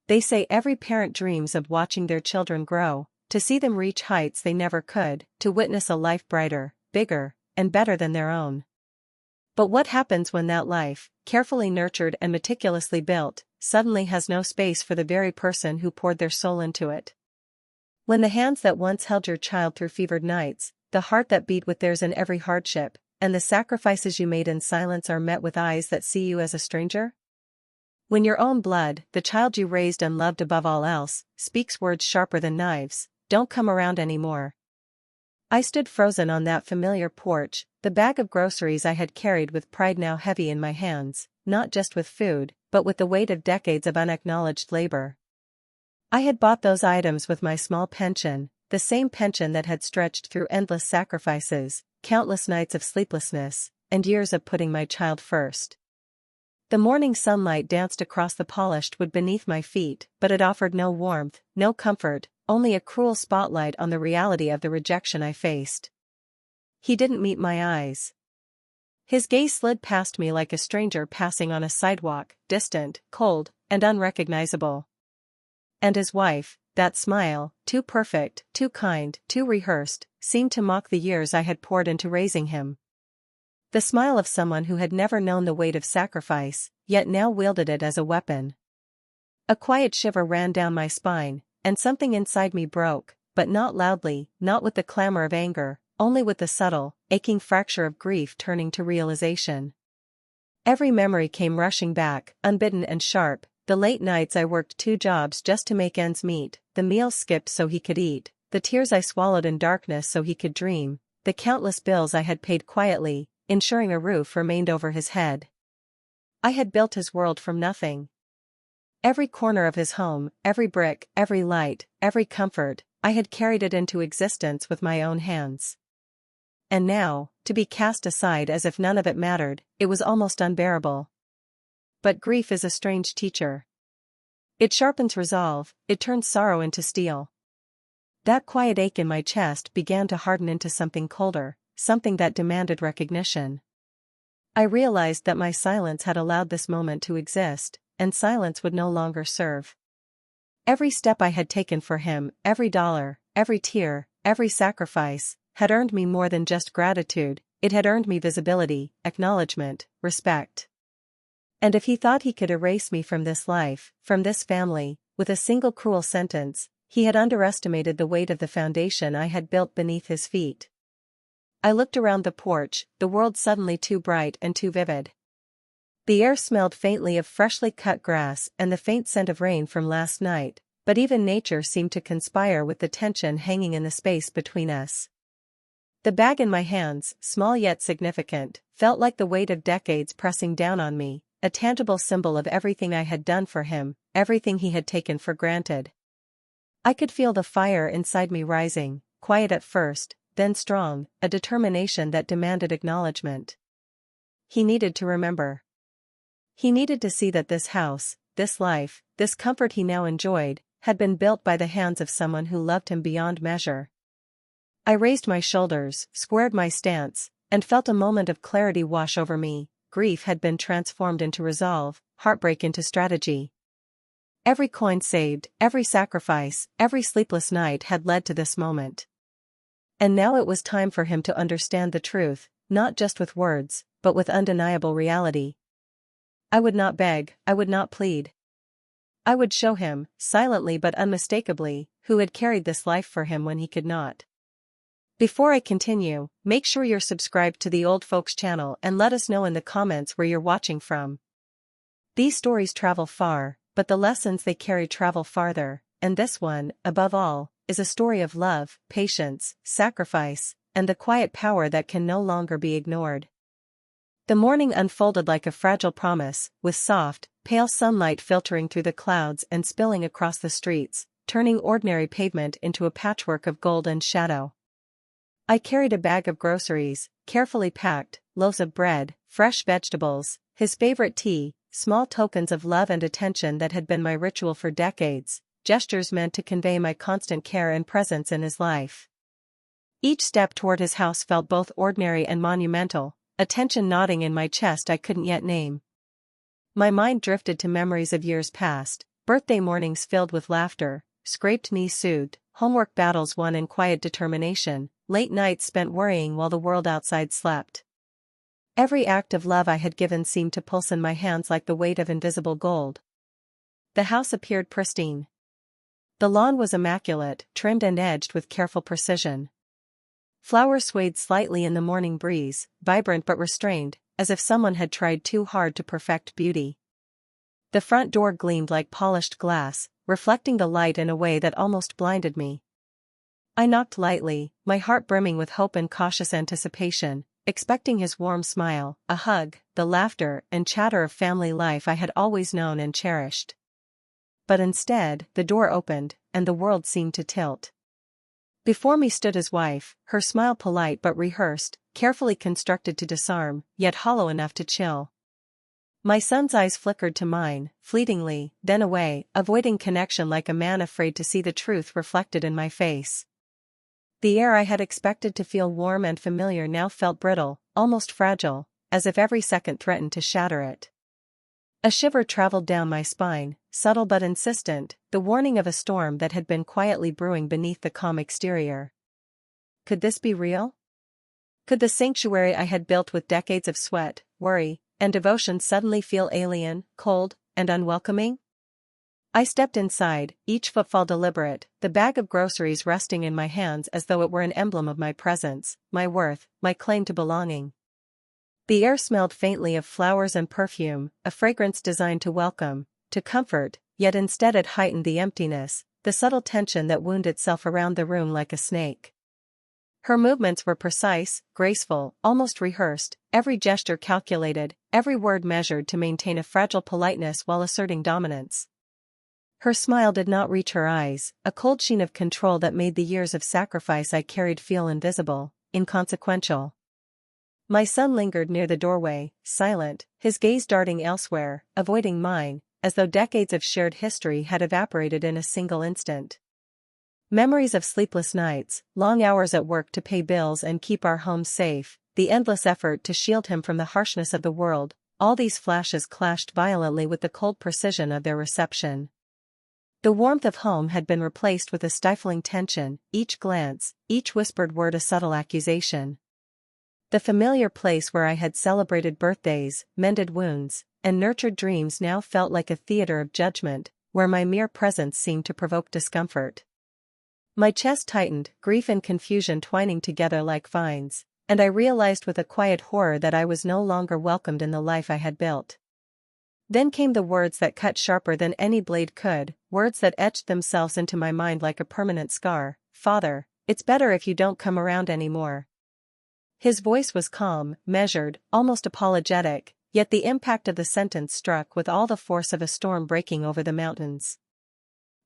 They say every parent dreams of watching their children grow, to see them reach heights they never could, to witness a life brighter, bigger, and better than their own. But what happens when that life, carefully nurtured and meticulously built, suddenly has no space for the very person who poured their soul into it? When the hands that once held your child through fevered nights, the heart that beat with theirs in every hardship, and the sacrifices you made in silence are met with eyes that see you as a stranger? When your own blood, the child you raised and loved above all else, speaks words sharper than knives, "Don't come around anymore." I stood frozen on that familiar porch, the bag of groceries I had carried with pride now heavy in my hands, not just with food, but with the weight of decades of unacknowledged labor. I had bought those items with my small pension, the same pension that had stretched through endless sacrifices, countless nights of sleeplessness, and years of putting my child first. The morning sunlight danced across the polished wood beneath my feet, but it offered no warmth, no comfort, only a cruel spotlight on the reality of the rejection I faced. He didn't meet my eyes. His gaze slid past me like a stranger passing on a sidewalk, distant, cold, and unrecognizable. And his wife, that smile, too perfect, too kind, too rehearsed, seemed to mock the years I had poured into raising him. The smile of someone who had never known the weight of sacrifice, yet now wielded it as a weapon. A quiet shiver ran down my spine, and something inside me broke, but not loudly, not with the clamor of anger, only with the subtle, aching fracture of grief turning to realization. Every memory came rushing back, unbidden and sharp, the late nights I worked 2 jobs just to make ends meet, the meals skipped so he could eat, the tears I swallowed in darkness so he could dream, the countless bills I had paid quietly, ensuring a roof remained over his head. I had built his world from nothing. Every corner of his home, every brick, every light, every comfort, I had carried it into existence with my own hands. And now, to be cast aside as if none of it mattered, it was almost unbearable. But grief is a strange teacher. It sharpens resolve, it turns sorrow into steel. That quiet ache in my chest began to harden into something colder, something that demanded recognition. I realized that my silence had allowed this moment to exist, and silence would no longer serve. Every step I had taken for him, every dollar, every tear, every sacrifice, had earned me more than just gratitude, it had earned me visibility, acknowledgement, respect. And if he thought he could erase me from this life, from this family, with a single cruel sentence, he had underestimated the weight of the foundation I had built beneath his feet. I looked around the porch, the world suddenly too bright and too vivid. The air smelled faintly of freshly cut grass and the faint scent of rain from last night, but even nature seemed to conspire with the tension hanging in the space between us. The bag in my hands, small yet significant, felt like the weight of decades pressing down on me, a tangible symbol of everything I had done for him, everything he had taken for granted. I could feel the fire inside me rising, quiet at first, then strong, a determination that demanded acknowledgement. He needed to remember. He needed to see that this house, this life, this comfort he now enjoyed, had been built by the hands of someone who loved him beyond measure. I raised my shoulders, squared my stance, and felt a moment of clarity wash over me. Grief had been transformed into resolve, heartbreak into strategy. Every coin saved, every sacrifice, every sleepless night had led to this moment. And now it was time for him to understand the truth, not just with words, but with undeniable reality. I would not beg, I would not plead. I would show him, silently but unmistakably, who had carried this life for him when he could not. Before I continue, make sure you're subscribed to the Old Folks channel and let us know in the comments where you're watching from. These stories travel far, but the lessons they carry travel farther, and this one, above all, is a story of love, patience, sacrifice, and the quiet power that can no longer be ignored. The morning unfolded like a fragile promise, with soft, pale sunlight filtering through the clouds and spilling across the streets, turning ordinary pavement into a patchwork of gold and shadow. I carried a bag of groceries, carefully packed, loaves of bread, fresh vegetables, his favorite tea, small tokens of love and attention that had been my ritual for decades, gestures meant to convey my constant care and presence in his life. Each step toward his house felt both ordinary and monumental, a tension knotting in my chest I couldn't yet name. My mind drifted to memories of years past, Birthday mornings filled with laughter, scraped knees soothed, homework battles won in quiet determination, late nights spent worrying while the world outside slept. Every act of love I had given seemed to pulse in my hands like the weight of invisible gold. The house appeared pristine. The lawn was immaculate, trimmed and edged with careful precision. Flowers swayed slightly in the morning breeze, vibrant but restrained, as if someone had tried too hard to perfect beauty. The front door gleamed like polished glass, reflecting the light in a way that almost blinded me. I knocked lightly, my heart brimming with hope and cautious anticipation, expecting his warm smile, a hug, the laughter and chatter of family life I had always known and cherished. But instead, the door opened, and the world seemed to tilt. Before me stood his wife, her smile polite but rehearsed, carefully constructed to disarm, yet hollow enough to chill. My son's eyes flickered to mine, fleetingly, then away, avoiding connection like a man afraid to see the truth reflected in my face. The air I had expected to feel warm and familiar now felt brittle, almost fragile, as if every second threatened to shatter it. A shiver traveled down my spine, subtle but insistent, the warning of a storm that had been quietly brewing beneath the calm exterior. Could this be real? Could the sanctuary I had built with decades of sweat, worry, and devotion suddenly feel alien, cold, and unwelcoming? I stepped inside, each footfall deliberate, the bag of groceries resting in my hands as though it were an emblem of my presence, my worth, my claim to belonging. The air smelled faintly of flowers and perfume, a fragrance designed to welcome, to comfort, yet instead it heightened the emptiness, the subtle tension that wound itself around the room like a snake. Her movements were precise, graceful, almost rehearsed, every gesture calculated, every word measured to maintain a fragile politeness while asserting dominance. Her smile did not reach her eyes, a cold sheen of control that made the years of sacrifice I carried feel invisible, inconsequential. My son lingered near the doorway, silent, his gaze darting elsewhere, avoiding mine, as though decades of shared history had evaporated in a single instant. Memories of sleepless nights, long hours at work to pay bills and keep our homes safe, the endless effort to shield him from the harshness of the world, all these flashes clashed violently with the cold precision of their reception. The warmth of home had been replaced with a stifling tension, each glance, each whispered word a subtle accusation. The familiar place where I had celebrated birthdays, mended wounds, and nurtured dreams now felt like a theater of judgment, where my mere presence seemed to provoke discomfort. My chest tightened, grief and confusion twining together like vines, and I realized with a quiet horror that I was no longer welcomed in the life I had built. Then came the words that cut sharper than any blade could, words that etched themselves into my mind like a permanent scar. "Father, it's better if you don't come around anymore." His voice was calm, measured, almost apologetic, yet the impact of the sentence struck with all the force of a storm breaking over the mountains.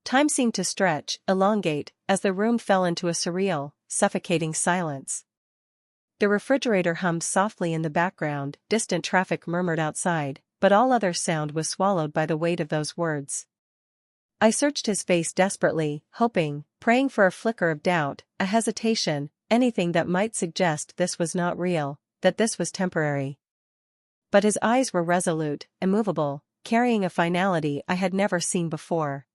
Time seemed to stretch, elongate, as the room fell into a surreal, suffocating silence. The refrigerator hummed softly in the background, distant traffic murmured outside, but all other sound was swallowed by the weight of those words. I searched his face desperately, hoping, praying for a flicker of doubt, a hesitation, anything that might suggest this was not real, that this was temporary. But his eyes were resolute, immovable, carrying a finality I had never seen before.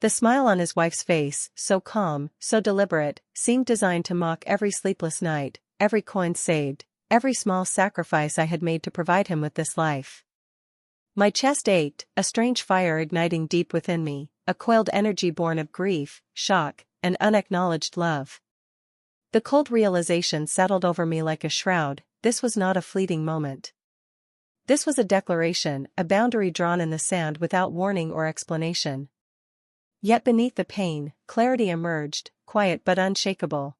The smile on his wife's face, so calm, so deliberate, seemed designed to mock every sleepless night, every coin saved, every small sacrifice I had made to provide him with this life. My chest ached, a strange fire igniting deep within me, a coiled energy born of grief, shock, and unacknowledged love. The cold realization settled over me like a shroud. This was not a fleeting moment. This was a declaration, a boundary drawn in the sand without warning or explanation. Yet beneath the pain, clarity emerged, quiet but unshakable.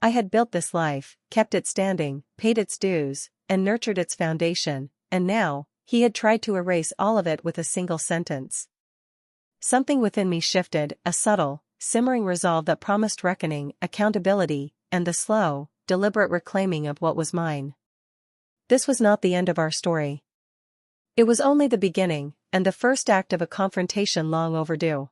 I had built this life, kept it standing, paid its dues, and nurtured its foundation, and now, he had tried to erase all of it with a single sentence. Something within me shifted, a subtle, simmering resolve that promised reckoning, accountability, and the slow, deliberate reclaiming of what was mine. This was not the end of our story. It was only the beginning, and the first act of a confrontation long overdue.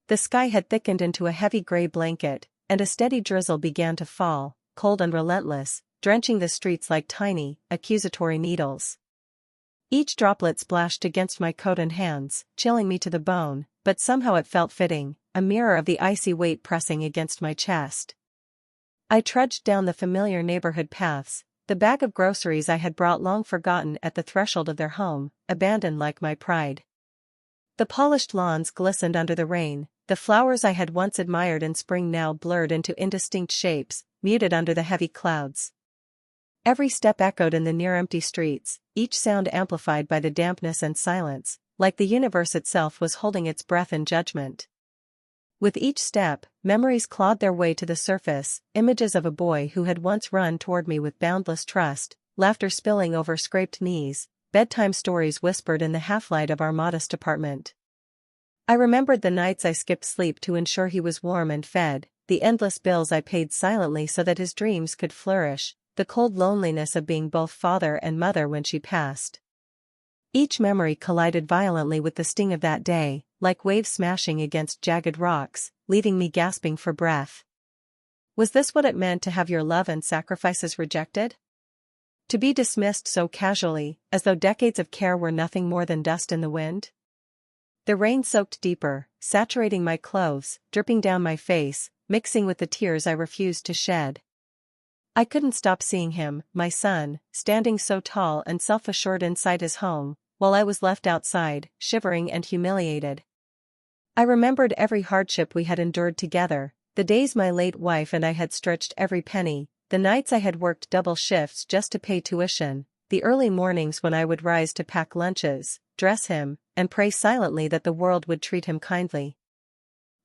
The sky had thickened into a heavy gray blanket, and a steady drizzle began to fall, cold and relentless, drenching the streets like tiny, accusatory needles. Each droplet splashed against my coat and hands, chilling me to the bone, but somehow it felt fitting, a mirror of the icy weight pressing against my chest. I trudged down the familiar neighborhood paths, the bag of groceries I had brought long forgotten at the threshold of their home, abandoned like my pride. The polished lawns glistened under the rain, the flowers I had once admired in spring now blurred into indistinct shapes, muted under the heavy clouds. Every step echoed in the near-empty streets, each sound amplified by the dampness and silence, like the universe itself was holding its breath in judgment. With each step, memories clawed their way to the surface, images of a boy who had once run toward me with boundless trust, laughter spilling over scraped knees, bedtime stories whispered in the half-light of our modest apartment. I remembered the nights I skipped sleep to ensure he was warm and fed, the endless bills I paid silently so that his dreams could flourish, the cold loneliness of being both father and mother when she passed. Each memory collided violently with the sting of that day, like waves smashing against jagged rocks, leaving me gasping for breath. Was this what it meant to have your love and sacrifices rejected? To be dismissed so casually, as though decades of care were nothing more than dust in the wind? The rain soaked deeper, saturating my clothes, dripping down my face, mixing with the tears I refused to shed. I couldn't stop seeing him, my son, standing so tall and self-assured inside his home, while I was left outside, shivering and humiliated. I remembered every hardship we had endured together, the days my late wife and I had stretched every penny, the nights I had worked double shifts just to pay tuition, the early mornings when I would rise to pack lunches, dress him, and pray silently that the world would treat him kindly.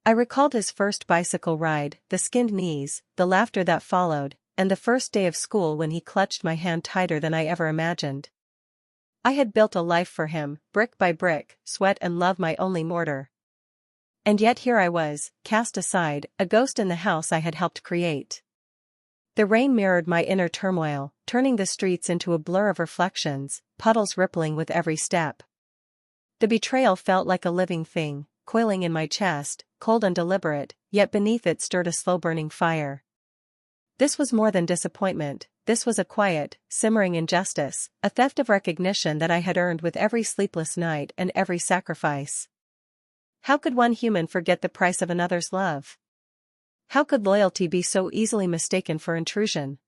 I recalled his first bicycle ride, the skinned knees, the laughter that followed, and the first day of school when he clutched my hand tighter than I ever imagined. I had built a life for him, brick by brick, sweat and love my only mortar. And yet here I was, cast aside, a ghost in the house I had helped create. The rain mirrored my inner turmoil, turning the streets into a blur of reflections, puddles rippling with every step. The betrayal felt like a living thing, coiling in my chest, cold and deliberate, yet beneath it stirred a slow-burning fire. This was more than disappointment, this was a quiet, simmering injustice, a theft of recognition that I had earned with every sleepless night and every sacrifice. How could one human forget the price of another's love? How could loyalty be so easily mistaken for intrusion?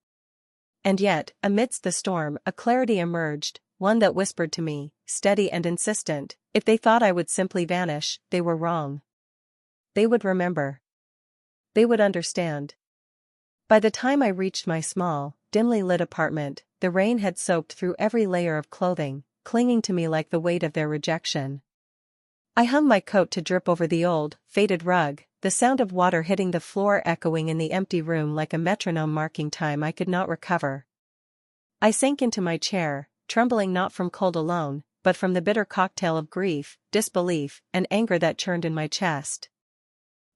And yet, amidst the storm, a clarity emerged, one that whispered to me, steady and insistent, if they thought I would simply vanish, they were wrong. They would remember. They would understand. By the time I reached my small, dimly lit apartment, the rain had soaked through every layer of clothing, clinging to me like the weight of their rejection. I hung my coat to drip over the old, faded rug, the sound of water hitting the floor echoing in the empty room like a metronome marking time I could not recover. I sank into my chair, trembling not from cold alone, but from the bitter cocktail of grief, disbelief, and anger that churned in my chest.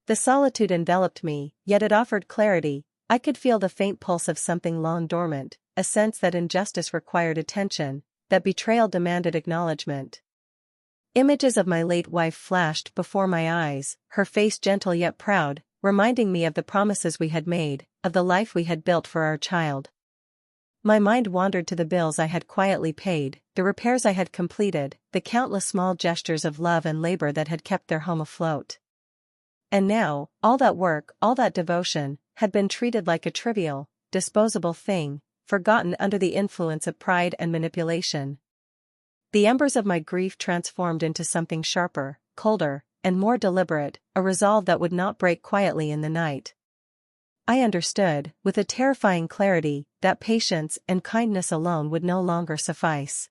The solitude enveloped me, yet it offered clarity. I could feel the faint pulse of something long dormant, a sense that injustice required attention, that betrayal demanded acknowledgement. Images of my late wife flashed before my eyes, her face gentle yet proud, reminding me of the promises we had made, of the life we had built for our child. My mind wandered to the bills I had quietly paid, the repairs I had completed, the countless small gestures of love and labor that had kept their home afloat. And now, all that work, all that devotion, had been treated like a trivial, disposable thing, forgotten under the influence of pride and manipulation. The embers of my grief transformed into something sharper, colder, and more deliberate, a resolve that would not break quietly in the night. I understood, with a terrifying clarity, that patience and kindness alone would no longer suffice.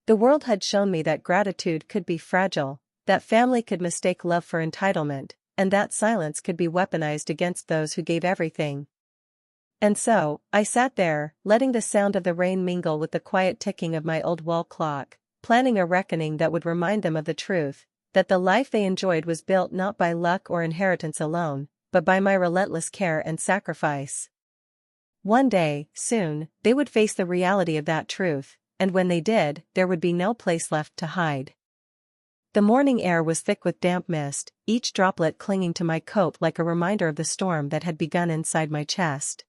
The world had shown me that gratitude could be fragile, that family could mistake love for entitlement, and that silence could be weaponized against those who gave everything. And so, I sat there, letting the sound of the rain mingle with the quiet ticking of my old wall clock, planning a reckoning that would remind them of the truth, that the life they enjoyed was built not by luck or inheritance alone, but by my relentless care and sacrifice. One day, soon, they would face the reality of that truth, and when they did, there would be no place left to hide. The morning air was thick with damp mist, each droplet clinging to my coat like a reminder of the storm that had begun inside my chest.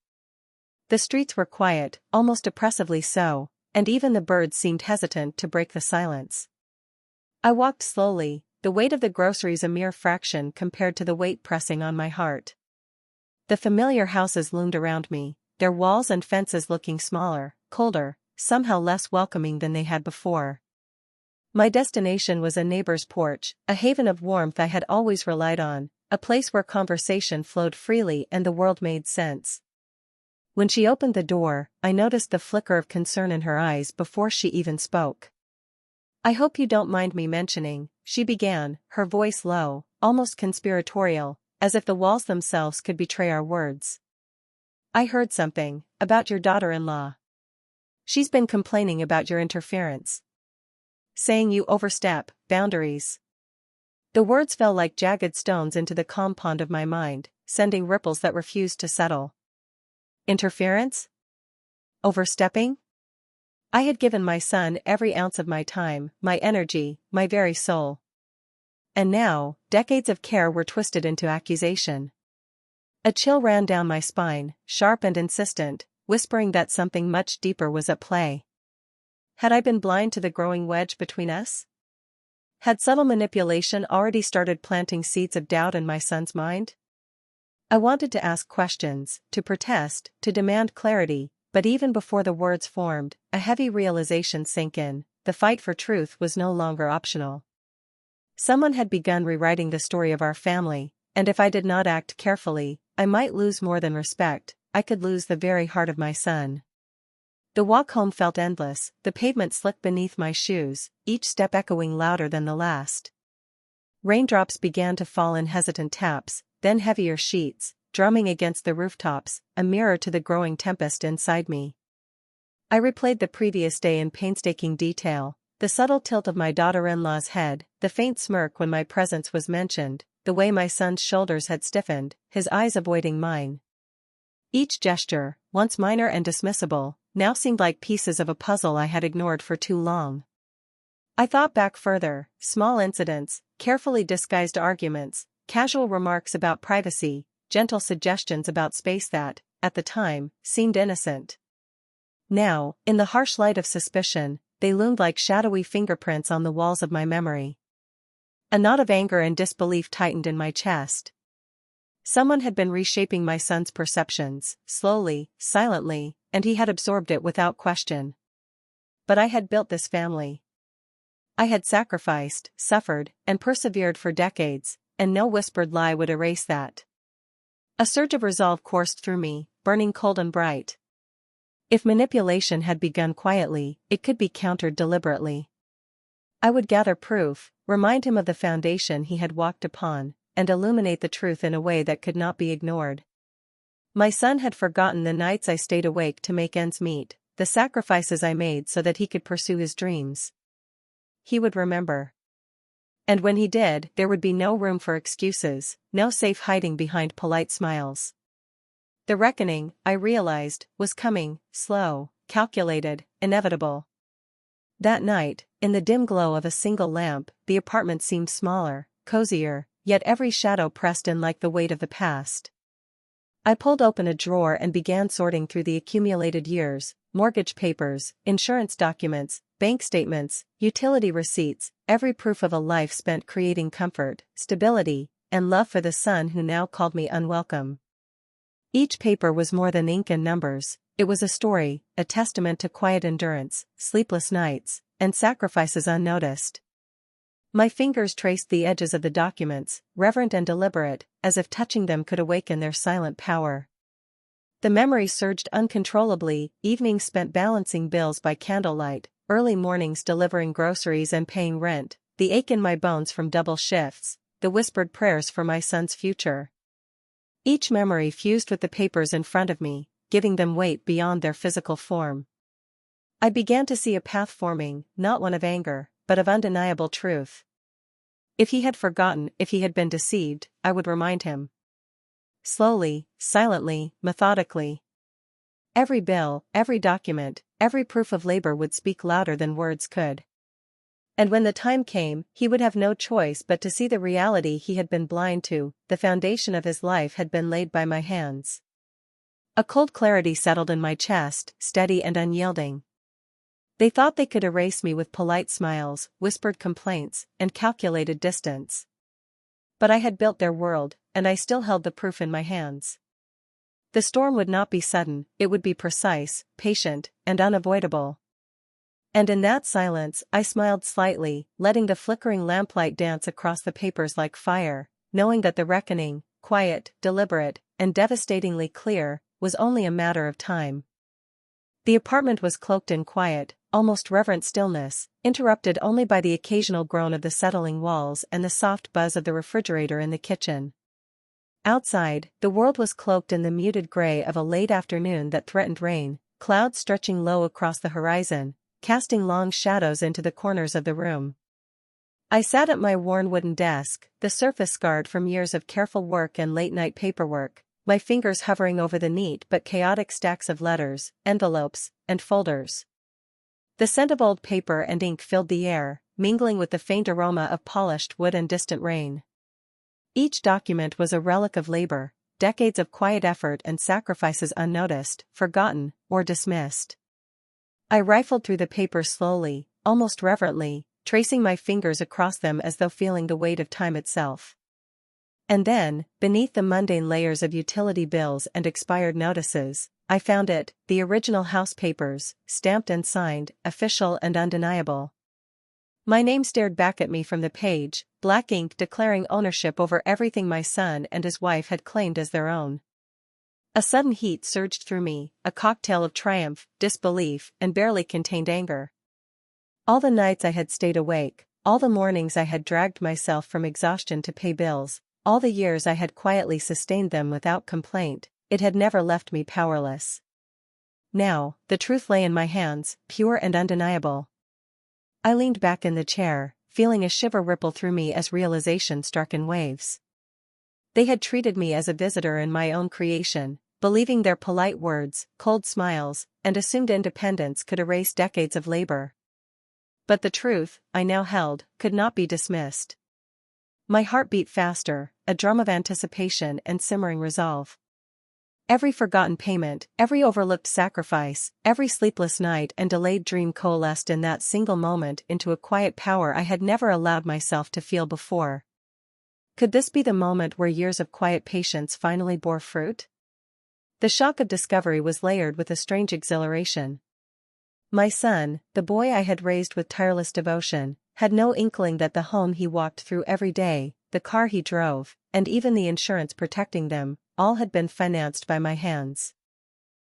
The streets were quiet, almost oppressively so, and even the birds seemed hesitant to break the silence. I walked slowly, the weight of the groceries a mere fraction compared to the weight pressing on my heart. The familiar houses loomed around me, their walls and fences looking smaller, colder, somehow less welcoming than they had before. My destination was a neighbor's porch, a haven of warmth I had always relied on, a place where conversation flowed freely and the world made sense. When she opened the door, I noticed the flicker of concern in her eyes before she even spoke. "I hope you don't mind me mentioning," she began, her voice low, almost conspiratorial, as if the walls themselves could betray our words. "I heard something about your daughter-in-law. She's been complaining about your interference. Saying you overstep boundaries." The words fell like jagged stones into the calm pond of my mind, sending ripples that refused to settle. Interference? Overstepping? I had given my son every ounce of my time, my energy, my very soul. And now, decades of care were twisted into accusation. A chill ran down my spine, sharp and insistent, whispering that something much deeper was at play. Had I been blind to the growing wedge between us? Had subtle manipulation already started planting seeds of doubt in my son's mind? I wanted to ask questions, to protest, to demand clarity, but even before the words formed, a heavy realization sank in: the fight for truth was no longer optional. Someone had begun rewriting the story of our family, and if I did not act carefully, I might lose more than respect, I could lose the very heart of my son. The walk home felt endless, the pavement slick beneath my shoes, each step echoing louder than the last. Raindrops began to fall in hesitant taps, then heavier sheets, drumming against the rooftops, a mirror to the growing tempest inside me. I replayed the previous day in painstaking detail, the subtle tilt of my daughter-in-law's head, the faint smirk when my presence was mentioned, the way my son's shoulders had stiffened, his eyes avoiding mine. Each gesture, once minor and dismissible, now seemed like pieces of a puzzle I had ignored for too long. I thought back further: small incidents, carefully disguised arguments, casual remarks about privacy, gentle suggestions about space that, at the time, seemed innocent. Now, in the harsh light of suspicion, they loomed like shadowy fingerprints on the walls of my memory. A knot of anger and disbelief tightened in my chest. Someone had been reshaping my son's perceptions, slowly, silently, and he had absorbed it without question. But I had built this family. I had sacrificed, suffered, and persevered for decades, and no whispered lie would erase that. A surge of resolve coursed through me, burning cold and bright. If manipulation had begun quietly, it could be countered deliberately. I would gather proof, remind him of the foundation he had walked upon, and illuminate the truth in a way that could not be ignored. My son had forgotten the nights I stayed awake to make ends meet, the sacrifices I made so that he could pursue his dreams. He would remember. And when he did, there would be no room for excuses, no safe hiding behind polite smiles. The reckoning, I realized, was coming, slow, calculated, inevitable. That night, in the dim glow of a single lamp, the apartment seemed smaller, cozier, yet every shadow pressed in like the weight of the past. I pulled open a drawer and began sorting through the accumulated years: mortgage papers, insurance documents, bank statements, utility receipts, every proof of a life spent creating comfort, stability, and love for the son who now called me unwelcome. Each paper was more than ink and numbers. It was a story, a testament to quiet endurance, sleepless nights, and sacrifices unnoticed. My fingers traced the edges of the documents, reverent and deliberate, as if touching them could awaken their silent power. The memory surged uncontrollably: evenings spent balancing bills by candlelight, early mornings delivering groceries and paying rent, the ache in my bones from double shifts, the whispered prayers for my son's future. Each memory fused with the papers in front of me, giving them weight beyond their physical form. I began to see a path forming, not one of anger, but of undeniable truth. If he had forgotten, if he had been deceived, I would remind him. Slowly, silently, methodically. Every bill, every document, every proof of labor would speak louder than words could. And when the time came, he would have no choice but to see the reality he had been blind to: the foundation of his life had been laid by my hands. A cold clarity settled in my chest, steady and unyielding. They thought they could erase me with polite smiles, whispered complaints, and calculated distance. But I had built their world, and I still held the proof in my hands. The storm would not be sudden, it would be precise, patient, and unavoidable. And in that silence, I smiled slightly, letting the flickering lamplight dance across the papers like fire, knowing that the reckoning, quiet, deliberate, and devastatingly clear, was only a matter of time. The apartment was cloaked in quiet, almost reverent stillness, interrupted only by the occasional groan of the settling walls and the soft buzz of the refrigerator in the kitchen. Outside, the world was cloaked in the muted gray of a late afternoon that threatened rain, clouds stretching low across the horizon, casting long shadows into the corners of the room. I sat at my worn wooden desk, the surface scarred from years of careful work and late-night paperwork, my fingers hovering over the neat but chaotic stacks of letters, envelopes, and folders. The scent of old paper and ink filled the air, mingling with the faint aroma of polished wood and distant rain. Each document was a relic of labor, decades of quiet effort and sacrifices unnoticed, forgotten, or dismissed. I rifled through the papers slowly, almost reverently, tracing my fingers across them as though feeling the weight of time itself. And then, beneath the mundane layers of utility bills and expired notices, I found it, the original house papers, stamped and signed, official and undeniable. My name stared back at me from the page, black ink declaring ownership over everything my son and his wife had claimed as their own. A sudden heat surged through me, a cocktail of triumph, disbelief, and barely contained anger. All the nights I had stayed awake, all the mornings I had dragged myself from exhaustion to pay bills, all the years I had quietly sustained them without complaint, it had never left me powerless. Now, the truth lay in my hands, pure and undeniable. I leaned back in the chair, feeling a shiver ripple through me as realization struck in waves. They had treated me as a visitor in my own creation, believing their polite words, cold smiles, and assumed independence could erase decades of labor. But the truth, I now held, could not be dismissed. My heart beat faster, a drum of anticipation and simmering resolve. Every forgotten payment, every overlooked sacrifice, every sleepless night and delayed dream coalesced in that single moment into a quiet power I had never allowed myself to feel before. Could this be the moment where years of quiet patience finally bore fruit? The shock of discovery was layered with a strange exhilaration. My son, the boy I had raised with tireless devotion, had no inkling that the home he walked through every day, the car he drove, and even the insurance protecting them, all had been financed by my hands.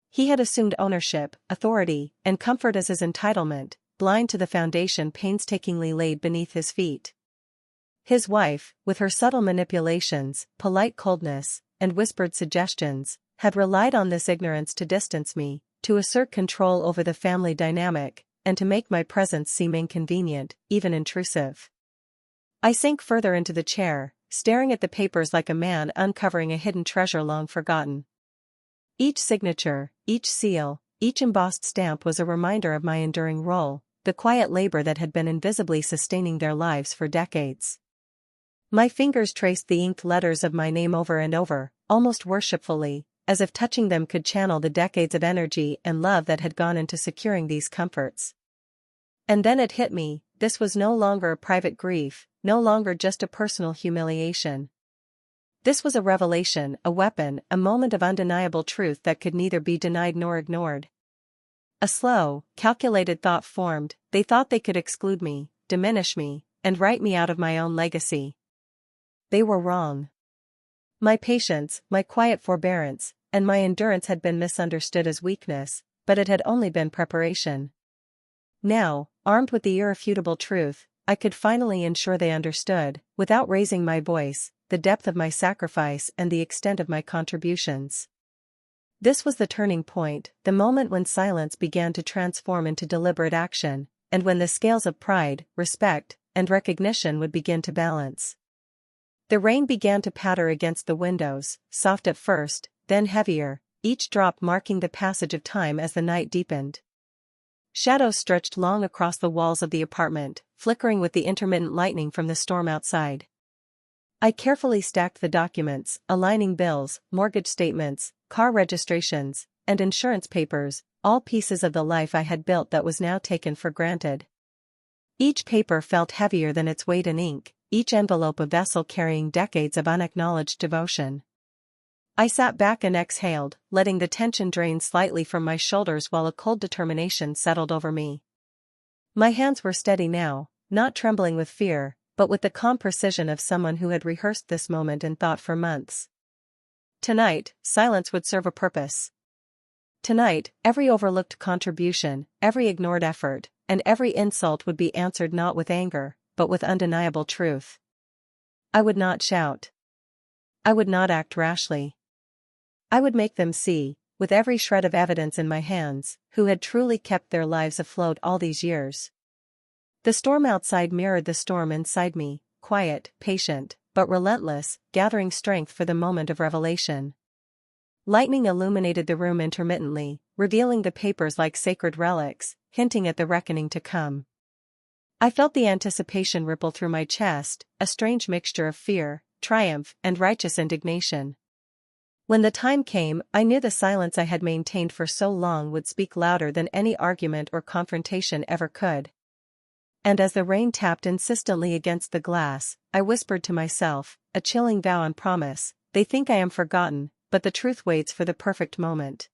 He had assumed ownership, authority, and comfort as his entitlement, blind to the foundation painstakingly laid beneath his feet. His wife, with her subtle manipulations, polite coldness, and whispered suggestions, had relied on this ignorance to distance me, to assert control over the family dynamic, and to make my presence seem inconvenient, even intrusive. I sank further into the chair, staring at the papers like a man uncovering a hidden treasure long forgotten. Each signature, each seal, each embossed stamp was a reminder of my enduring role, the quiet labor that had been invisibly sustaining their lives for decades. My fingers traced the inked letters of my name over and over, almost worshipfully, as if touching them could channel the decades of energy and love that had gone into securing these comforts. And then it hit me, this was no longer a private grief, no longer just a personal humiliation. This was a revelation, a weapon, a moment of undeniable truth that could neither be denied nor ignored. A slow, calculated thought formed, they thought they could exclude me, diminish me, and write me out of my own legacy. They were wrong. My patience, my quiet forbearance, and my endurance had been misunderstood as weakness, but it had only been preparation. Now, armed with the irrefutable truth, I could finally ensure they understood, without raising my voice, the depth of my sacrifice and the extent of my contributions. This was the turning point, the moment when silence began to transform into deliberate action, and when the scales of pride, respect, and recognition would begin to balance. The rain began to patter against the windows, soft at first, then heavier, each drop marking the passage of time as the night deepened. Shadows stretched long across the walls of the apartment, flickering with the intermittent lightning from the storm outside. I carefully stacked the documents, aligning bills, mortgage statements, car registrations, and insurance papers, all pieces of the life I had built that was now taken for granted. Each paper felt heavier than its weight in ink, each envelope a vessel carrying decades of unacknowledged devotion. I sat back and exhaled, letting the tension drain slightly from my shoulders while a cold determination settled over me. My hands were steady now, not trembling with fear, but with the calm precision of someone who had rehearsed this moment in thought for months. Tonight, silence would serve a purpose. Tonight, every overlooked contribution, every ignored effort, and every insult would be answered not with anger, but with undeniable truth. I would not shout. I would not act rashly. I would make them see, with every shred of evidence in my hands, who had truly kept their lives afloat all these years. The storm outside mirrored the storm inside me, quiet, patient, but relentless, gathering strength for the moment of revelation. Lightning illuminated the room intermittently, revealing the papers like sacred relics, hinting at the reckoning to come. I felt the anticipation ripple through my chest, a strange mixture of fear, triumph, and righteous indignation. When the time came, I knew the silence I had maintained for so long would speak louder than any argument or confrontation ever could. And as the rain tapped insistently against the glass, I whispered to myself, a chilling vow and promise, they think I am forgotten, but the truth waits for the perfect moment.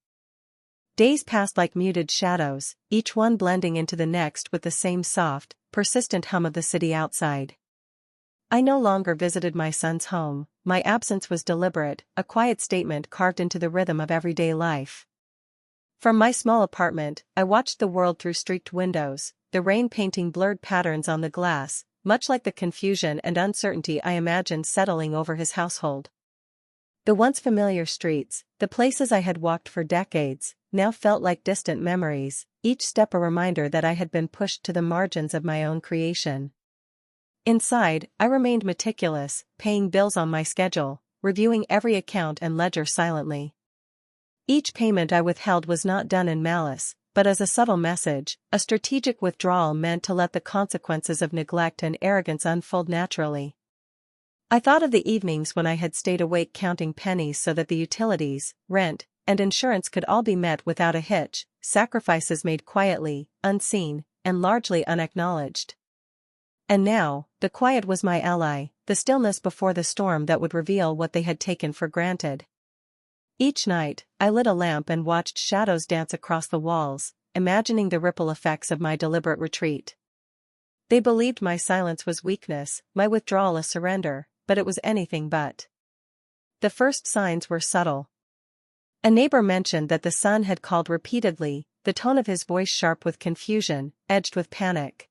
Days passed like muted shadows, each one blending into the next with the same soft, persistent hum of the city outside. I no longer visited my son's home, my absence was deliberate, a quiet statement carved into the rhythm of everyday life. From my small apartment, I watched the world through streaked windows, the rain painting blurred patterns on the glass, much like the confusion and uncertainty I imagined settling over his household. The once familiar streets, the places I had walked for decades, now felt like distant memories, each step a reminder that I had been pushed to the margins of my own creation. Inside, I remained meticulous, paying bills on my schedule, reviewing every account and ledger silently. Each payment I withheld was not done in malice, but as a subtle message, a strategic withdrawal meant to let the consequences of neglect and arrogance unfold naturally. I thought of the evenings when I had stayed awake counting pennies so that the utilities, rent, and insurance could all be met without a hitch, sacrifices made quietly, unseen, and largely unacknowledged. And now, the quiet was my ally, the stillness before the storm that would reveal what they had taken for granted. Each night, I lit a lamp and watched shadows dance across the walls, imagining the ripple effects of my deliberate retreat. They believed my silence was weakness, my withdrawal a surrender, but it was anything but. The first signs were subtle. A neighbor mentioned that the son had called repeatedly, the tone of his voice sharp with confusion, edged with panic.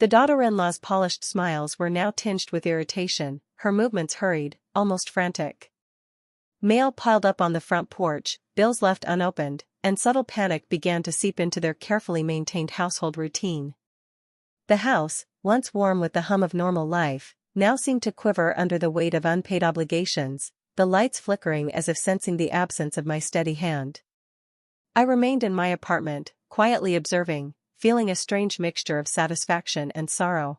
The daughter-in-law's polished smiles were now tinged with irritation, her movements hurried, almost frantic. Mail piled up on the front porch, bills left unopened, and subtle panic began to seep into their carefully maintained household routine. The house, once warm with the hum of normal life, now seemed to quiver under the weight of unpaid obligations, the lights flickering as if sensing the absence of my steady hand. I remained in my apartment, quietly observing, feeling a strange mixture of satisfaction and sorrow.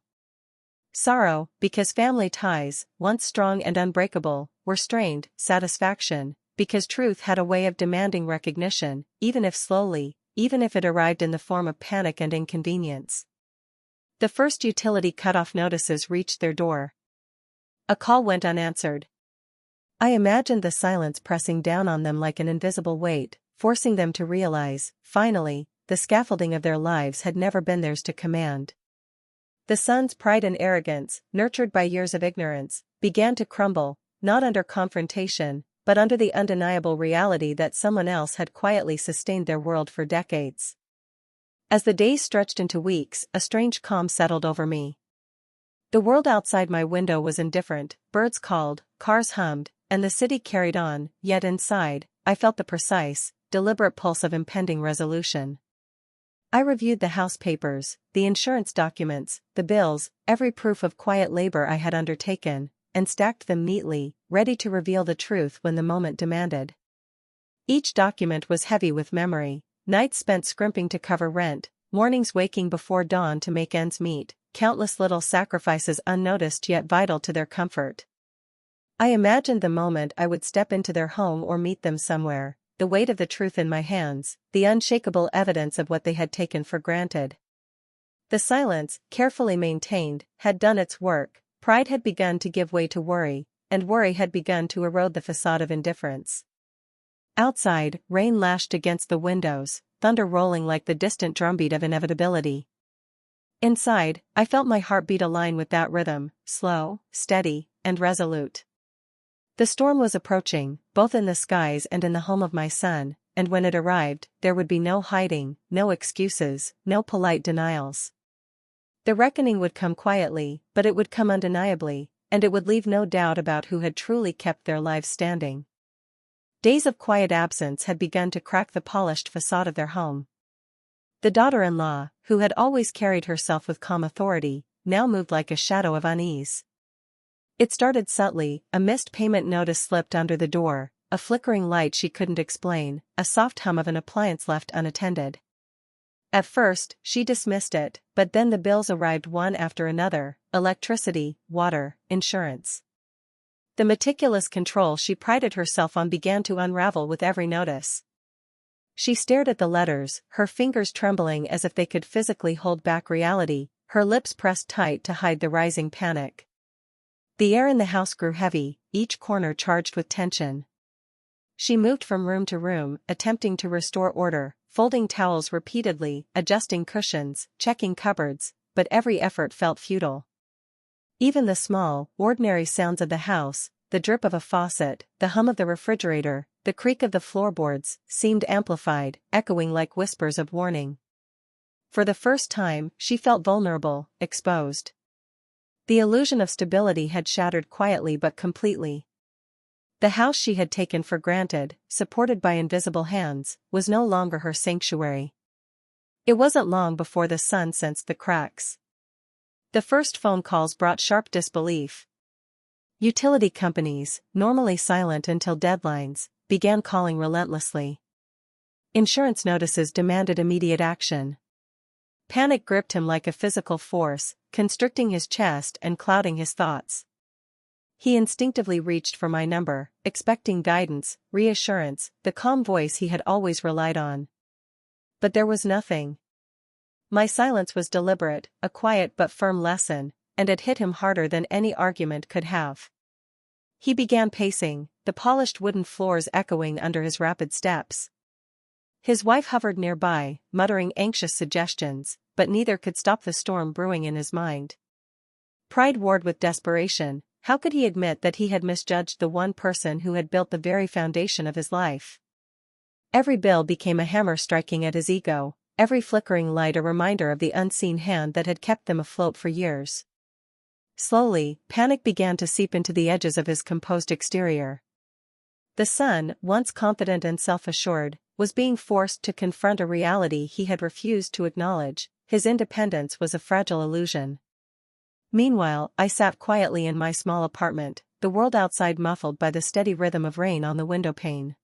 Sorrow, because family ties, once strong and unbreakable, were strained, satisfaction, because truth had a way of demanding recognition, even if slowly, even if it arrived in the form of panic and inconvenience. The first utility cutoff notices reached their door. A call went unanswered. I imagined the silence pressing down on them like an invisible weight, forcing them to realize, finally, the scaffolding of their lives had never been theirs to command. The son's pride and arrogance, nurtured by years of ignorance, began to crumble, not under confrontation, but under the undeniable reality that someone else had quietly sustained their world for decades. As the days stretched into weeks, a strange calm settled over me. The world outside my window was indifferent, birds called, cars hummed, and the city carried on, yet inside, I felt the precise, deliberate pulse of impending resolution. I reviewed the house papers, the insurance documents, the bills, every proof of quiet labor I had undertaken, and stacked them neatly, ready to reveal the truth when the moment demanded. Each document was heavy with memory, nights spent scrimping to cover rent, mornings waking before dawn to make ends meet, countless little sacrifices unnoticed yet vital to their comfort. I imagined the moment I would step into their home or meet them somewhere, the weight of the truth in my hands, the unshakable evidence of what they had taken for granted. The silence, carefully maintained, had done its work. Pride had begun to give way to worry, and worry had begun to erode the facade of indifference. Outside, rain lashed against the windows, thunder rolling like the distant drumbeat of inevitability. Inside, I felt my heartbeat align with that rhythm, slow, steady, and resolute. The storm was approaching, both in the skies and in the home of my son, and when it arrived, there would be no hiding, no excuses, no polite denials. The reckoning would come quietly, but it would come undeniably, and it would leave no doubt about who had truly kept their lives standing. Days of quiet absence had begun to crack the polished facade of their home. The daughter-in-law, who had always carried herself with calm authority, now moved like a shadow of unease. It started subtly, a missed payment notice slipped under the door, a flickering light she couldn't explain, a soft hum of an appliance left unattended. At first, she dismissed it, but then the bills arrived one after another: electricity, water, insurance. The meticulous control she prided herself on began to unravel with every notice. She stared at the letters, her fingers trembling as if they could physically hold back reality, her lips pressed tight to hide the rising panic. The air in the house grew heavy, each corner charged with tension. She moved from room to room, attempting to restore order, folding towels repeatedly, adjusting cushions, checking cupboards, but every effort felt futile. Even the small, ordinary sounds of the house, the drip of a faucet, the hum of the refrigerator, the creak of the floorboards, seemed amplified, echoing like whispers of warning. For the first time, she felt vulnerable, exposed. The illusion of stability had shattered quietly but completely. The house she had taken for granted, supported by invisible hands, was no longer her sanctuary. It wasn't long before the sun sensed the cracks. The first phone calls brought sharp disbelief. Utility companies, normally silent until deadlines, began calling relentlessly. Insurance notices demanded immediate action. Panic gripped him like a physical force, constricting his chest and clouding his thoughts. He instinctively reached for my number, expecting guidance, reassurance, the calm voice he had always relied on. But there was nothing. My silence was deliberate, a quiet but firm lesson, and it hit him harder than any argument could have. He began pacing, the polished wooden floors echoing under his rapid steps. His wife hovered nearby, muttering anxious suggestions, but neither could stop the storm brewing in his mind. Pride warred with desperation. How could he admit that he had misjudged the one person who had built the very foundation of his life? Every bill became a hammer striking at his ego, every flickering light a reminder of the unseen hand that had kept them afloat for years. Slowly, panic began to seep into the edges of his composed exterior. The son, once confident and self-assured, was being forced to confront a reality he had refused to acknowledge. His independence was a fragile illusion. Meanwhile, I sat quietly in my small apartment, the world outside muffled by the steady rhythm of rain on the windowpane.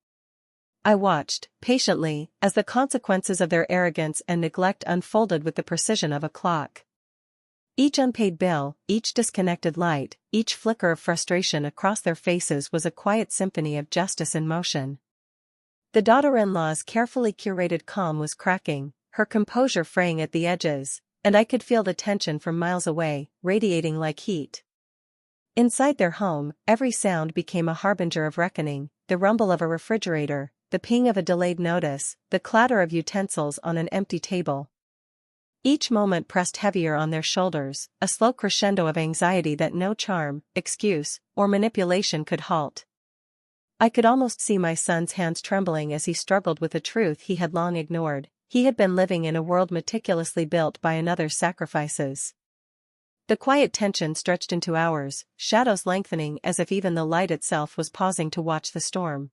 I watched, patiently, as the consequences of their arrogance and neglect unfolded with the precision of a clock. Each unpaid bill, each disconnected light, each flicker of frustration across their faces was a quiet symphony of justice in motion. The daughter-in-law's carefully curated calm was cracking, her composure fraying at the edges, and I could feel the tension from miles away, radiating like heat. Inside their home, every sound became a harbinger of reckoning: the rumble of a refrigerator, the ping of a delayed notice, the clatter of utensils on an empty table. Each moment pressed heavier on their shoulders, a slow crescendo of anxiety that no charm, excuse, or manipulation could halt. I could almost see my son's hands trembling as he struggled with a truth he had long ignored: he had been living in a world meticulously built by another's sacrifices. The quiet tension stretched into hours, shadows lengthening as if even the light itself was pausing to watch the storm.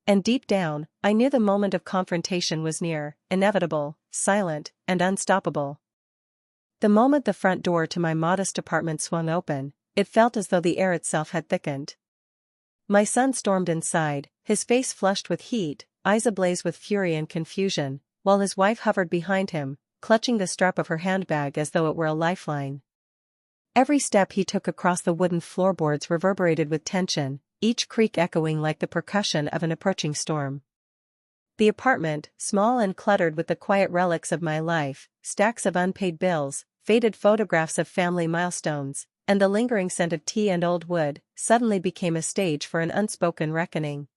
And deep down, I knew the moment of confrontation was near, inevitable, silent, and unstoppable. The moment the front door to my modest apartment swung open, it felt as though the air itself had thickened. My son stormed inside, his face flushed with heat, eyes ablaze with fury and confusion, while his wife hovered behind him, clutching the strap of her handbag as though it were a lifeline. Every step he took across the wooden floorboards reverberated with tension, each creak echoing like the percussion of an approaching storm. The apartment, small and cluttered with the quiet relics of my life, stacks of unpaid bills, faded photographs of family milestones, and the lingering scent of tea and old wood, suddenly became a stage for an unspoken reckoning.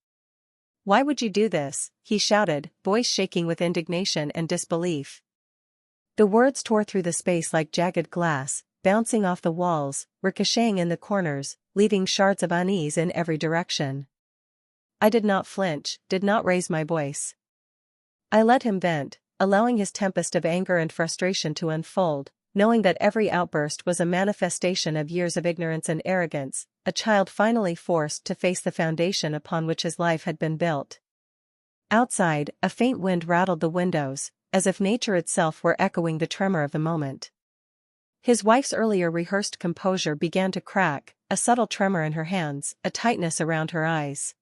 "Why would you do this?" he shouted, voice shaking with indignation and disbelief. The words tore through the space like jagged glass, bouncing off the walls, ricocheting in the corners, leaving shards of unease in every direction. I did not flinch, did not raise my voice. I let him vent, allowing his tempest of anger and frustration to unfold, knowing that every outburst was a manifestation of years of ignorance and arrogance, a child finally forced to face the foundation upon which his life had been built. Outside, a faint wind rattled the windows, as if nature itself were echoing the tremor of the moment. His wife's earlier rehearsed composure began to crack, a subtle tremor in her hands, a tightness around her eyes.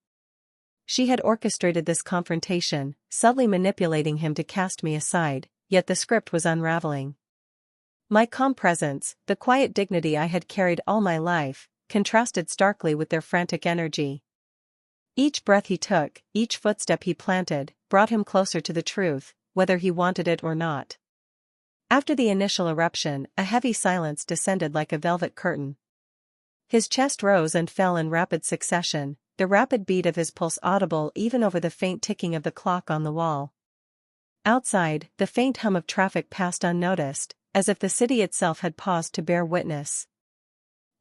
She had orchestrated this confrontation, subtly manipulating him to cast me aside, yet the script was unraveling. My calm presence, the quiet dignity I had carried all my life, contrasted starkly with their frantic energy. Each breath he took, each footstep he planted, brought him closer to the truth, whether he wanted it or not. After the initial eruption, a heavy silence descended like a velvet curtain. His chest rose and fell in rapid succession, the rapid beat of his pulse audible even over the faint ticking of the clock on the wall. Outside, the faint hum of traffic passed unnoticed, as if the city itself had paused to bear witness.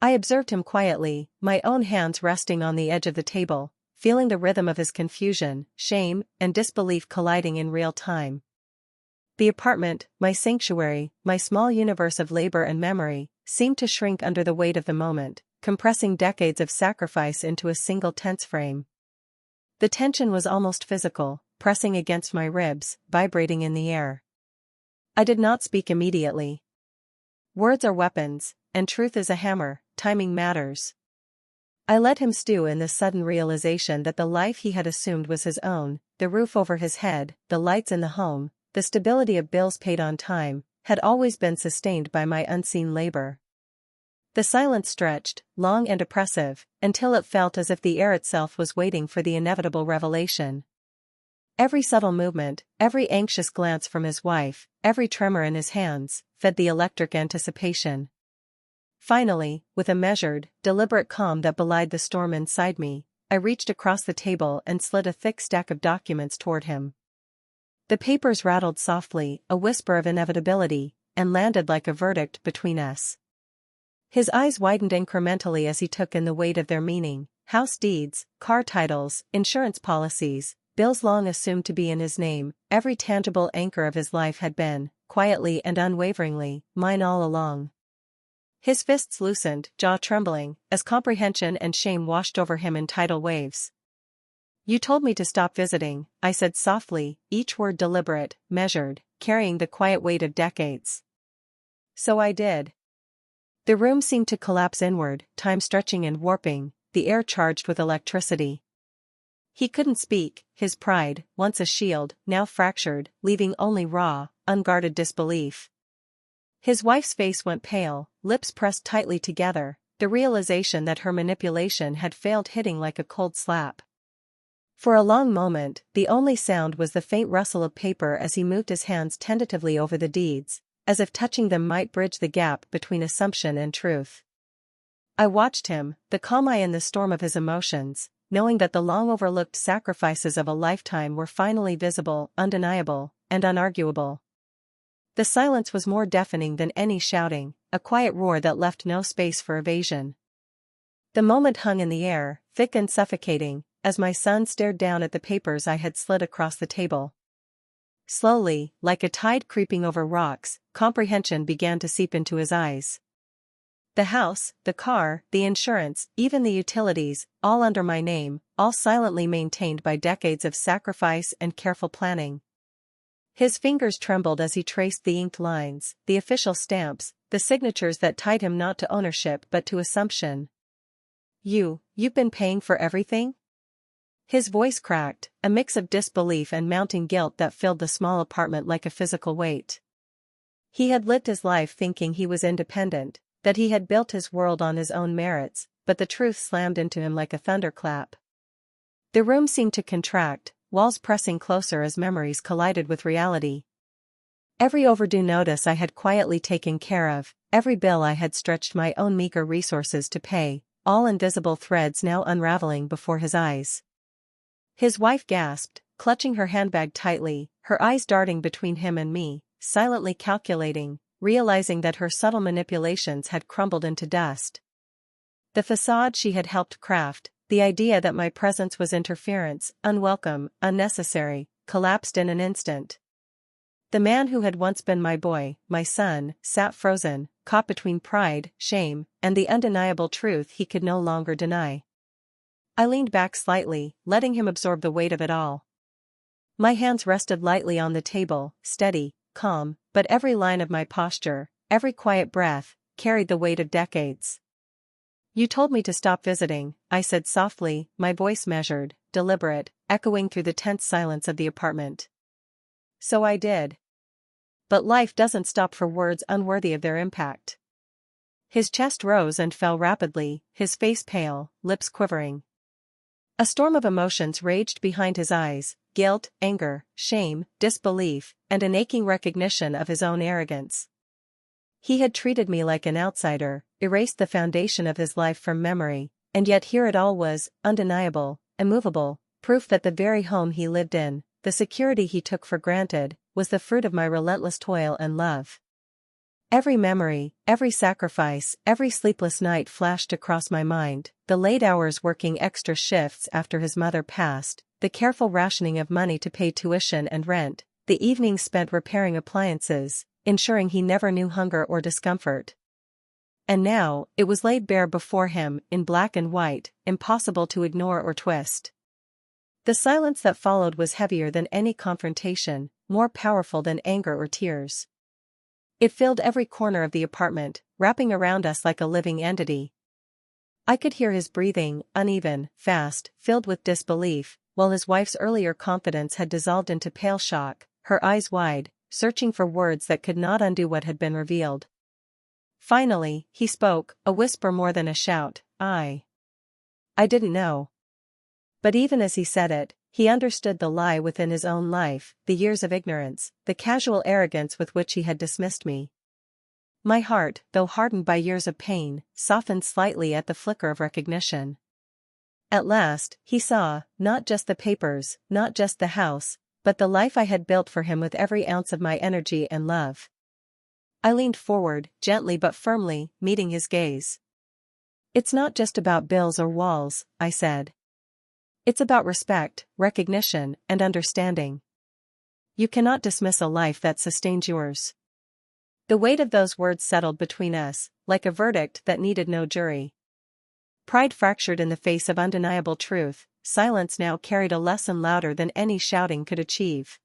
I observed him quietly, my own hands resting on the edge of the table, feeling the rhythm of his confusion, shame, and disbelief colliding in real time. The apartment, my sanctuary, my small universe of labor and memory, seemed to shrink under the weight of the moment, compressing decades of sacrifice into a single tense frame. The tension was almost physical, pressing against my ribs, vibrating in the air. I did not speak immediately. Words are weapons, and truth is a hammer, timing matters. I let him stew in the sudden realization that the life he had assumed was his own, the roof over his head, the lights in the home, the stability of bills paid on time, had always been sustained by my unseen labor. The silence stretched, long and oppressive, until it felt as if the air itself was waiting for the inevitable revelation. Every subtle movement, every anxious glance from his wife, every tremor in his hands, fed the electric anticipation. Finally, with a measured, deliberate calm that belied the storm inside me, I reached across the table and slid a thick stack of documents toward him. The papers rattled softly, a whisper of inevitability, and landed like a verdict between us. His eyes widened incrementally as he took in the weight of their meaning: house deeds, car titles, insurance policies, bills long assumed to be in his name. Every tangible anchor of his life had been, quietly and unwaveringly, mine all along. His fists loosened, jaw trembling, as comprehension and shame washed over him in tidal waves. "You told me to stop visiting," I said softly, each word deliberate, measured, carrying the quiet weight of decades. "So I did." The room seemed to collapse inward, time stretching and warping, the air charged with electricity. He couldn't speak, his pride, once a shield, now fractured, leaving only raw, unguarded disbelief. His wife's face went pale, lips pressed tightly together, the realization that her manipulation had failed hitting like a cold slap. For a long moment, the only sound was the faint rustle of paper as he moved his hands tentatively over the deeds, as if touching them might bridge the gap between assumption and truth. I watched him, the calm eye in the storm of his emotions, knowing that the long-overlooked sacrifices of a lifetime were finally visible, undeniable, and unarguable. The silence was more deafening than any shouting, a quiet roar that left no space for evasion. The moment hung in the air, thick and suffocating, as my son stared down at the papers I had slid across the table. Slowly, like a tide creeping over rocks, comprehension began to seep into his eyes. The house, the car, the insurance, even the utilities, all under my name, all silently maintained by decades of sacrifice and careful planning. His fingers trembled as he traced the inked lines, the official stamps, the signatures that tied him not to ownership but to assumption. You've been paying for everything?" His voice cracked, a mix of disbelief and mounting guilt that filled the small apartment like a physical weight. He had lived his life thinking he was independent, that he had built his world on his own merits, but the truth slammed into him like a thunderclap. The room seemed to contract, walls pressing closer as memories collided with reality. Every overdue notice I had quietly taken care of, every bill I had stretched my own meager resources to pay, all invisible threads now unraveling before his eyes. His wife gasped, clutching her handbag tightly, her eyes darting between him and me, silently calculating, realizing that her subtle manipulations had crumbled into dust. The facade she had helped craft, the idea that my presence was interference, unwelcome, unnecessary, collapsed in an instant. The man who had once been my boy, my son, sat frozen, caught between pride, shame, and the undeniable truth he could no longer deny. I leaned back slightly, letting him absorb the weight of it all. My hands rested lightly on the table, steady, calm, but every line of my posture, every quiet breath, carried the weight of decades. "You told me to stop visiting," I said softly, my voice measured, deliberate, echoing through the tense silence of the apartment. "So I did. But life doesn't stop for words unworthy of their impact." His chest rose and fell rapidly, his face pale, lips quivering. A storm of emotions raged behind his eyes, guilt, anger, shame, disbelief, and an aching recognition of his own arrogance. He had treated me like an outsider, erased the foundation of his life from memory, and yet here it all was, undeniable, immovable, proof that the very home he lived in, the security he took for granted, was the fruit of my relentless toil and love. Every memory, every sacrifice, every sleepless night flashed across my mind, the late hours working extra shifts after his mother passed, the careful rationing of money to pay tuition and rent, the evenings spent repairing appliances, ensuring he never knew hunger or discomfort. And now, it was laid bare before him, in black and white, impossible to ignore or twist. The silence that followed was heavier than any confrontation, more powerful than anger or tears. It filled every corner of the apartment, wrapping around us like a living entity. I could hear his breathing, uneven, fast, filled with disbelief, while his wife's earlier confidence had dissolved into pale shock, her eyes wide, searching for words that could not undo what had been revealed. Finally, he spoke, a whisper more than a shout, I didn't know." But even as he said it, he understood the lie within his own life, the years of ignorance, the casual arrogance with which he had dismissed me. My heart, though hardened by years of pain, softened slightly at the flicker of recognition. At last, he saw, not just the papers, not just the house, but the life I had built for him with every ounce of my energy and love. I leaned forward, gently but firmly, meeting his gaze. "It's not just about bills or walls," I said. "It's about respect, recognition, and understanding. You cannot dismiss a life that sustains yours." The weight of those words settled between us, like a verdict that needed no jury. Pride fractured in the face of undeniable truth, silence now carried a lesson louder than any shouting could achieve.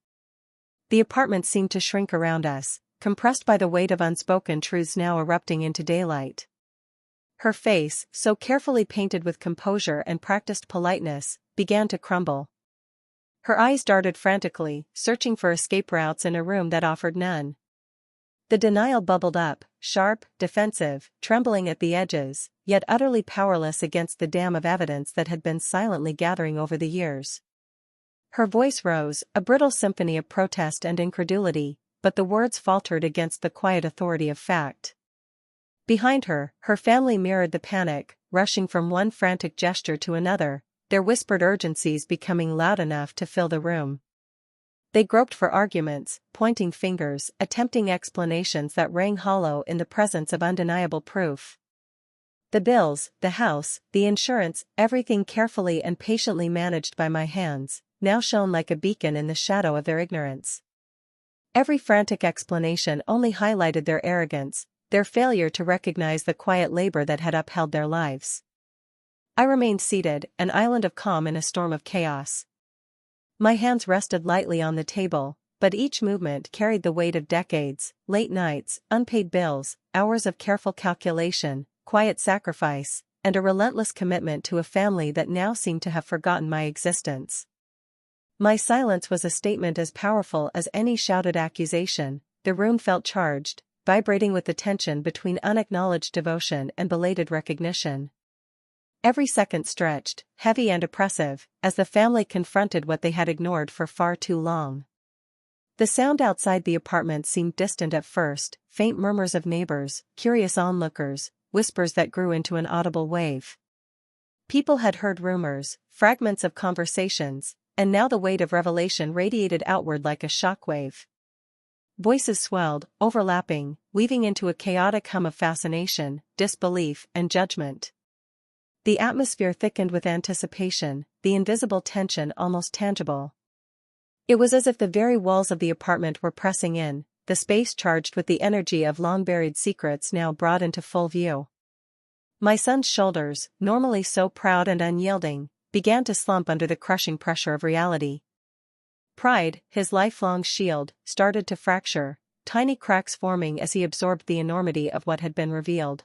The apartment seemed to shrink around us, compressed by the weight of unspoken truths now erupting into daylight. Her face, so carefully painted with composure and practiced politeness, began to crumble. Her eyes darted frantically, searching for escape routes in a room that offered none. The denial bubbled up, sharp, defensive, trembling at the edges, yet utterly powerless against the dam of evidence that had been silently gathering over the years. Her voice rose, a brittle symphony of protest and incredulity, but the words faltered against the quiet authority of fact. Behind her, her family mirrored the panic, rushing from one frantic gesture to another, their whispered urgencies becoming loud enough to fill the room. They groped for arguments, pointing fingers, attempting explanations that rang hollow in the presence of undeniable proof. The bills, the house, the insurance, everything carefully and patiently managed by my hands, now shone like a beacon in the shadow of their ignorance. Every frantic explanation only highlighted their arrogance, their failure to recognize the quiet labor that had upheld their lives. I remained seated, an island of calm in a storm of chaos. My hands rested lightly on the table, but each movement carried the weight of decades, late nights, unpaid bills, hours of careful calculation, quiet sacrifice, and a relentless commitment to a family that now seemed to have forgotten my existence. My silence was a statement as powerful as any shouted accusation. The room felt charged, vibrating with the tension between unacknowledged devotion and belated recognition. Every second stretched, heavy and oppressive, as the family confronted what they had ignored for far too long. The sound outside the apartment seemed distant at first, faint murmurs of neighbors, curious onlookers, whispers that grew into an audible wave. People had heard rumors, fragments of conversations, and now the weight of revelation radiated outward like a shockwave. Voices swelled, overlapping, weaving into a chaotic hum of fascination, disbelief, and judgment. The atmosphere thickened with anticipation, the invisible tension almost tangible. It was as if the very walls of the apartment were pressing in, the space charged with the energy of long-buried secrets now brought into full view. My son's shoulders, normally so proud and unyielding, began to slump under the crushing pressure of reality. Pride, his lifelong shield, started to fracture, tiny cracks forming as he absorbed the enormity of what had been revealed.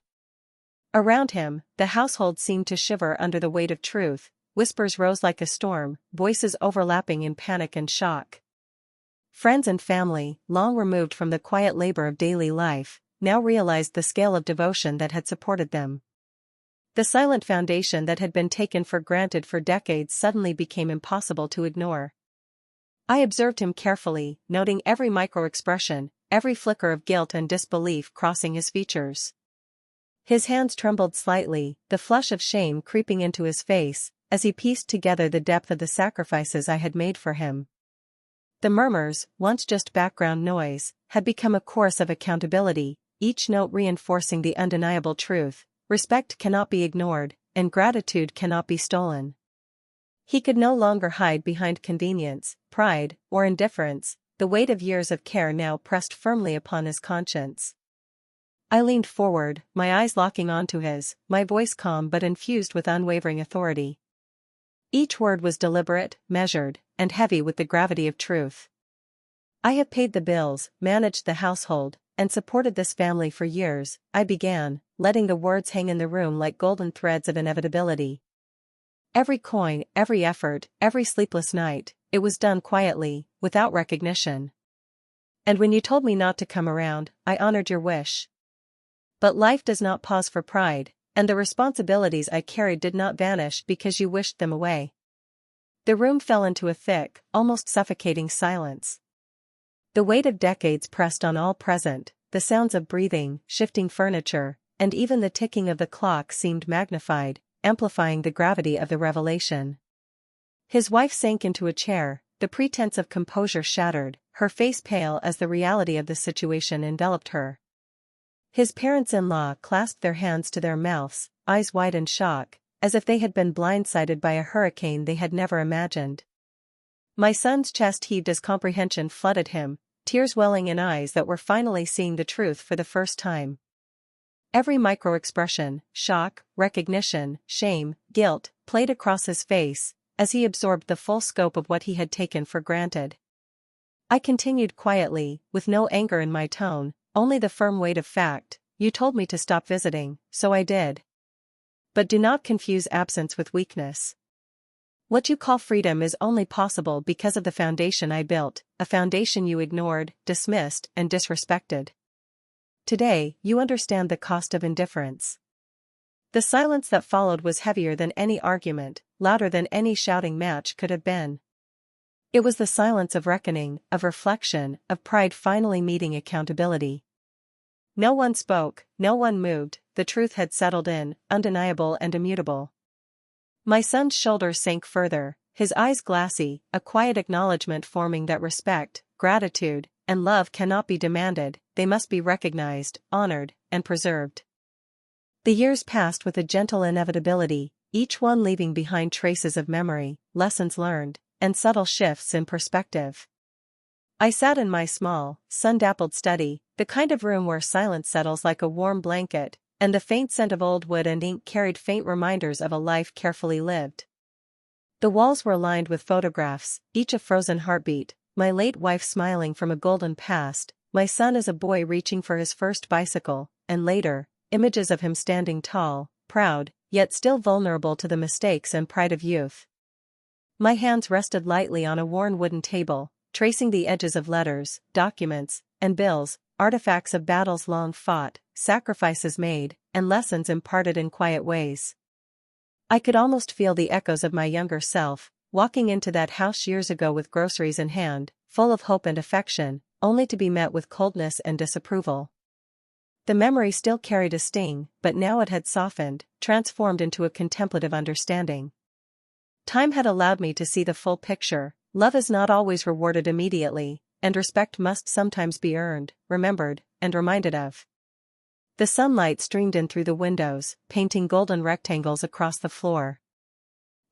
Around him, the household seemed to shiver under the weight of truth, whispers rose like a storm, voices overlapping in panic and shock. Friends and family, long removed from the quiet labor of daily life, now realized the scale of devotion that had supported them. The silent foundation that had been taken for granted for decades suddenly became impossible to ignore. I observed him carefully, noting every micro-expression, every flicker of guilt and disbelief crossing his features. His hands trembled slightly, the flush of shame creeping into his face, as he pieced together the depth of the sacrifices I had made for him. The murmurs, once just background noise, had become a chorus of accountability, each note reinforcing the undeniable truth: respect cannot be ignored, and gratitude cannot be stolen. He could no longer hide behind convenience, pride, or indifference. The weight of years of care now pressed firmly upon his conscience. I leaned forward, my eyes locking onto his, my voice calm but infused with unwavering authority. Each word was deliberate, measured, and heavy with the gravity of truth. I have paid the bills, managed the household, and supported this family for years, I began, letting the words hang in the room like golden threads of inevitability. Every coin, every effort, every sleepless night, it was done quietly, without recognition. And when you told me not to come around, I honored your wish. But life does not pause for pride, and the responsibilities I carried did not vanish because you wished them away. The room fell into a thick, almost suffocating silence. The weight of decades pressed on all present, the sounds of breathing, shifting furniture, and even the ticking of the clock seemed magnified, amplifying the gravity of the revelation. His wife sank into a chair, the pretense of composure shattered, her face pale as the reality of the situation enveloped her. His parents-in-law clasped their hands to their mouths, eyes wide in shock, as if they had been blindsided by a hurricane they had never imagined. My son's chest heaved as comprehension flooded him, tears welling in eyes that were finally seeing the truth for the first time. Every micro-expression, shock, recognition, shame, guilt, played across his face, as he absorbed the full scope of what he had taken for granted. I continued quietly, with no anger in my tone, only the firm weight of fact: you told me to stop visiting, so I did. But do not confuse absence with weakness. What you call freedom is only possible because of the foundation I built, a foundation you ignored, dismissed, and disrespected. Today, you understand the cost of indifference. The silence that followed was heavier than any argument, louder than any shouting match could have been. It was the silence of reckoning, of reflection, of pride finally meeting accountability. No one spoke, no one moved, the truth had settled in, undeniable and immutable. My son's shoulders sank further, his eyes glassy, a quiet acknowledgement forming that respect, gratitude, and love cannot be demanded, they must be recognized, honored, and preserved. The years passed with a gentle inevitability, each one leaving behind traces of memory, lessons learned, and subtle shifts in perspective. I sat in my small, sun-dappled study, the kind of room where silence settles like a warm blanket, and the faint scent of old wood and ink carried faint reminders of a life carefully lived. The walls were lined with photographs, each a frozen heartbeat, my late wife smiling from a golden past, my son as a boy reaching for his first bicycle, and later, images of him standing tall, proud, yet still vulnerable to the mistakes and pride of youth. My hands rested lightly on a worn wooden table, tracing the edges of letters, documents, and bills, artifacts of battles long fought, sacrifices made, and lessons imparted in quiet ways. I could almost feel the echoes of my younger self, walking into that house years ago with groceries in hand, full of hope and affection, only to be met with coldness and disapproval. The memory still carried a sting, but now it had softened, transformed into a contemplative understanding. Time had allowed me to see the full picture. Love is not always rewarded immediately, and respect must sometimes be earned, remembered, and reminded of. The sunlight streamed in through the windows, painting golden rectangles across the floor.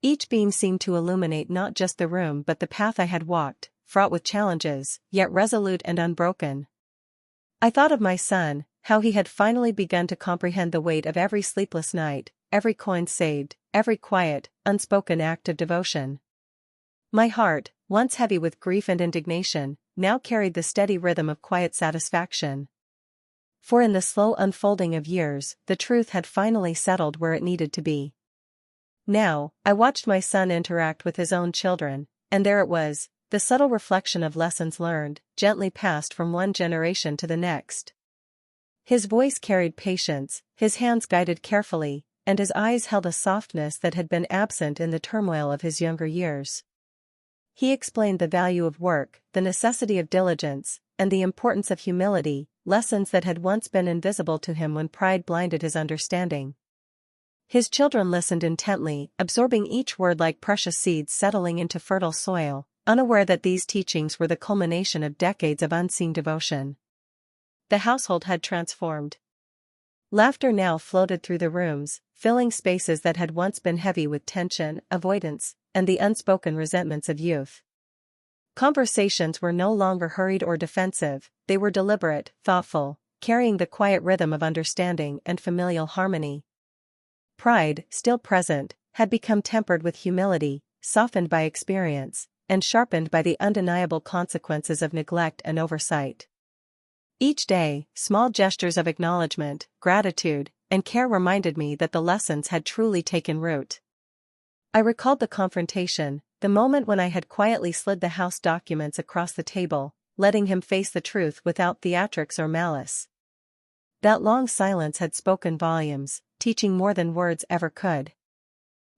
Each beam seemed to illuminate not just the room but the path I had walked, fraught with challenges, yet resolute and unbroken. I thought of my son, how he had finally begun to comprehend the weight of every sleepless night, every coin saved, every quiet, unspoken act of devotion. My heart, once heavy with grief and indignation, now carried the steady rhythm of quiet satisfaction. For in the slow unfolding of years, the truth had finally settled where it needed to be. Now, I watched my son interact with his own children, and there it was, the subtle reflection of lessons learned, gently passed from one generation to the next. His voice carried patience, his hands guided carefully, and his eyes held a softness that had been absent in the turmoil of his younger years. He explained the value of work, the necessity of diligence, and the importance of humility, lessons that had once been invisible to him when pride blinded his understanding. His children listened intently, absorbing each word like precious seeds settling into fertile soil, unaware that these teachings were the culmination of decades of unseen devotion. The household had transformed. Laughter now floated through the rooms, filling spaces that had once been heavy with tension, avoidance, and the unspoken resentments of youth. Conversations were no longer hurried or defensive, they were deliberate, thoughtful, carrying the quiet rhythm of understanding and familial harmony. Pride, still present, had become tempered with humility, softened by experience, and sharpened by the undeniable consequences of neglect and oversight. Each day, small gestures of acknowledgement, gratitude, and care reminded me that the lessons had truly taken root. I recalled the confrontation, the moment when I had quietly slid the house documents across the table, letting him face the truth without theatrics or malice. That long silence had spoken volumes, teaching more than words ever could.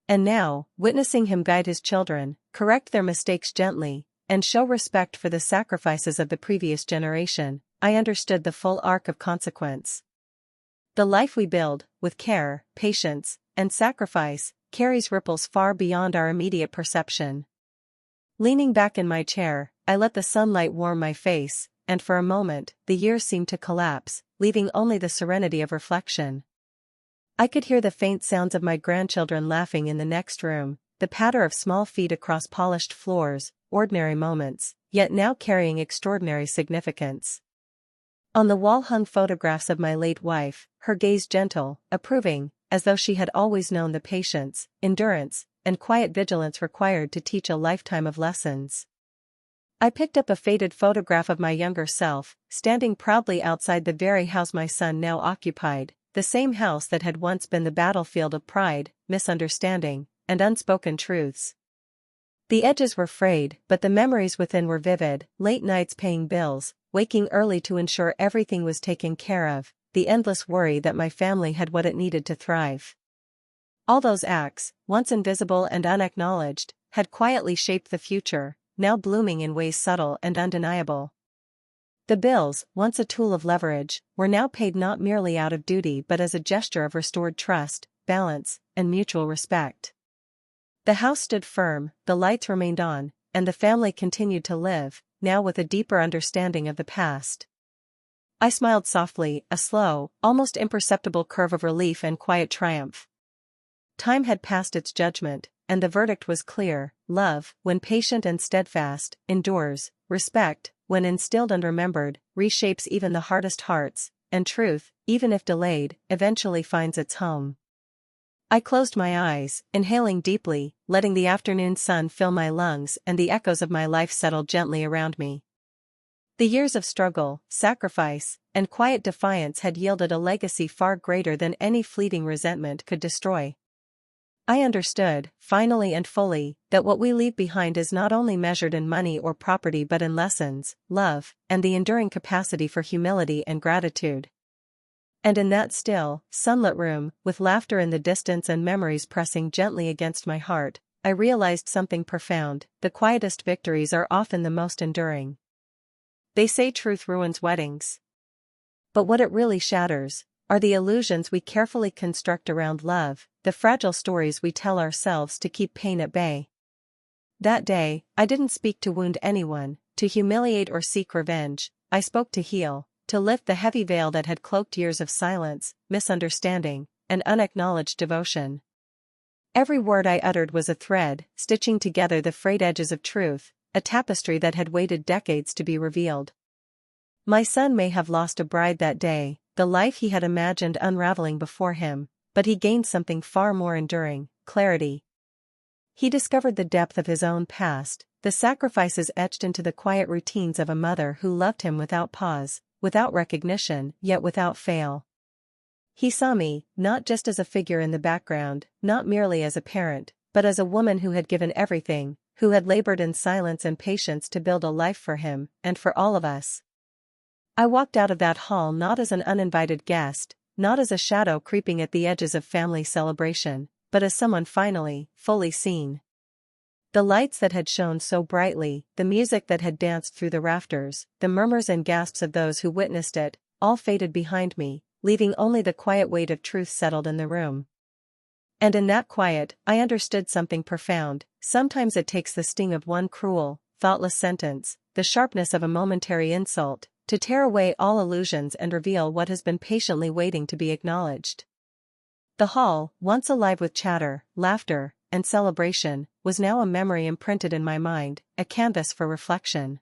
And now, witnessing him guide his children, correct their mistakes gently, and show respect for the sacrifices of the previous generation, I understood the full arc of consequence. The life we build, with care, patience, and sacrifice, carries ripples far beyond our immediate perception. Leaning back in my chair, I let the sunlight warm my face, and for a moment, the years seemed to collapse, leaving only the serenity of reflection. I could hear the faint sounds of my grandchildren laughing in the next room, the patter of small feet across polished floors, ordinary moments, yet now carrying extraordinary significance. On the wall hung photographs of my late wife, her gaze gentle, approving, as though she had always known the patience, endurance, and quiet vigilance required to teach a lifetime of lessons. I picked up a faded photograph of my younger self, standing proudly outside the very house my son now occupied, the same house that had once been the battlefield of pride, misunderstanding, and unspoken truths. The edges were frayed, but the memories within were vivid, late nights paying bills, waking early to ensure everything was taken care of, the endless worry that my family had what it needed to thrive. All those acts, once invisible and unacknowledged, had quietly shaped the future, now blooming in ways subtle and undeniable. The bills, once a tool of leverage, were now paid not merely out of duty but as a gesture of restored trust, balance, and mutual respect. The house stood firm, the lights remained on, and the family continued to live, now with a deeper understanding of the past. I smiled softly, a slow, almost imperceptible curve of relief and quiet triumph. Time had passed its judgment, and the verdict was clear: love, when patient and steadfast, endures; respect, when instilled and remembered, reshapes even the hardest hearts; and truth, even if delayed, eventually finds its home. I closed my eyes, inhaling deeply, letting the afternoon sun fill my lungs and the echoes of my life settle gently around me. The years of struggle, sacrifice, and quiet defiance had yielded a legacy far greater than any fleeting resentment could destroy. I understood, finally and fully, that what we leave behind is not only measured in money or property but in lessons, love, and the enduring capacity for humility and gratitude. And in that still, sunlit room, with laughter in the distance and memories pressing gently against my heart, I realized something profound: the quietest victories are often the most enduring. They say truth ruins weddings. But what it really shatters are the illusions we carefully construct around love, the fragile stories we tell ourselves to keep pain at bay. That day, I didn't speak to wound anyone, to humiliate or seek revenge. I spoke to heal, to lift the heavy veil that had cloaked years of silence, misunderstanding, and unacknowledged devotion. Every word I uttered was a thread, stitching together the frayed edges of truth, a tapestry that had waited decades to be revealed. My son may have lost a bride that day, the life he had imagined unraveling before him, but he gained something far more enduring: clarity. He discovered the depth of his own past, the sacrifices etched into the quiet routines of a mother who loved him without pause, without recognition, yet without fail. He saw me, not just as a figure in the background, not merely as a parent, but as a woman who had given everything, who had labored in silence and patience to build a life for him, and for all of us. I walked out of that hall not as an uninvited guest, not as a shadow creeping at the edges of family celebration, but as someone finally, fully seen. The lights that had shone so brightly, the music that had danced through the rafters, the murmurs and gasps of those who witnessed it, all faded behind me, leaving only the quiet weight of truth settled in the room. And in that quiet, I understood something profound. Sometimes it takes the sting of one cruel, thoughtless sentence, the sharpness of a momentary insult, to tear away all illusions and reveal what has been patiently waiting to be acknowledged. The hall, once alive with chatter, laughter, and celebration, was now a memory imprinted in my mind, a canvas for reflection.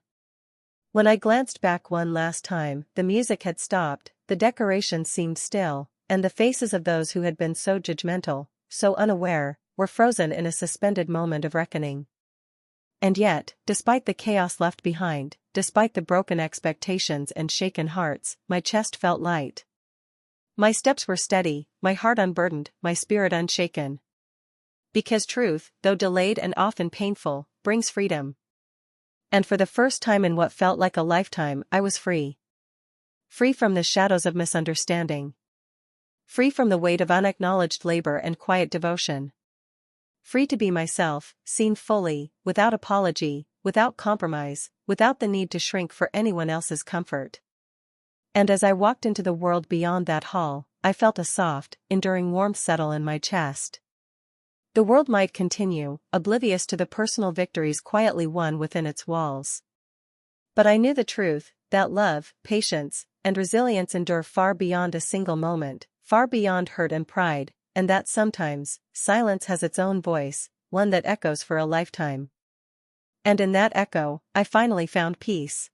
When I glanced back one last time, the music had stopped, the decorations seemed still, and the faces of those who had been so judgmental, so unaware, were frozen in a suspended moment of reckoning. And yet, despite the chaos left behind, despite the broken expectations and shaken hearts, my chest felt light. My steps were steady, my heart unburdened, my spirit unshaken. Because truth, though delayed and often painful, brings freedom. And for the first time in what felt like a lifetime, I was free. Free from the shadows of misunderstanding. Free from the weight of unacknowledged labor and quiet devotion. Free to be myself, seen fully, without apology, without compromise, without the need to shrink for anyone else's comfort. And as I walked into the world beyond that hall, I felt a soft, enduring warmth settle in my chest. The world might continue, oblivious to the personal victories quietly won within its walls. But I knew the truth, that love, patience, and resilience endure far beyond a single moment, far beyond hurt and pride, and that sometimes, silence has its own voice, one that echoes for a lifetime. And in that echo, I finally found peace.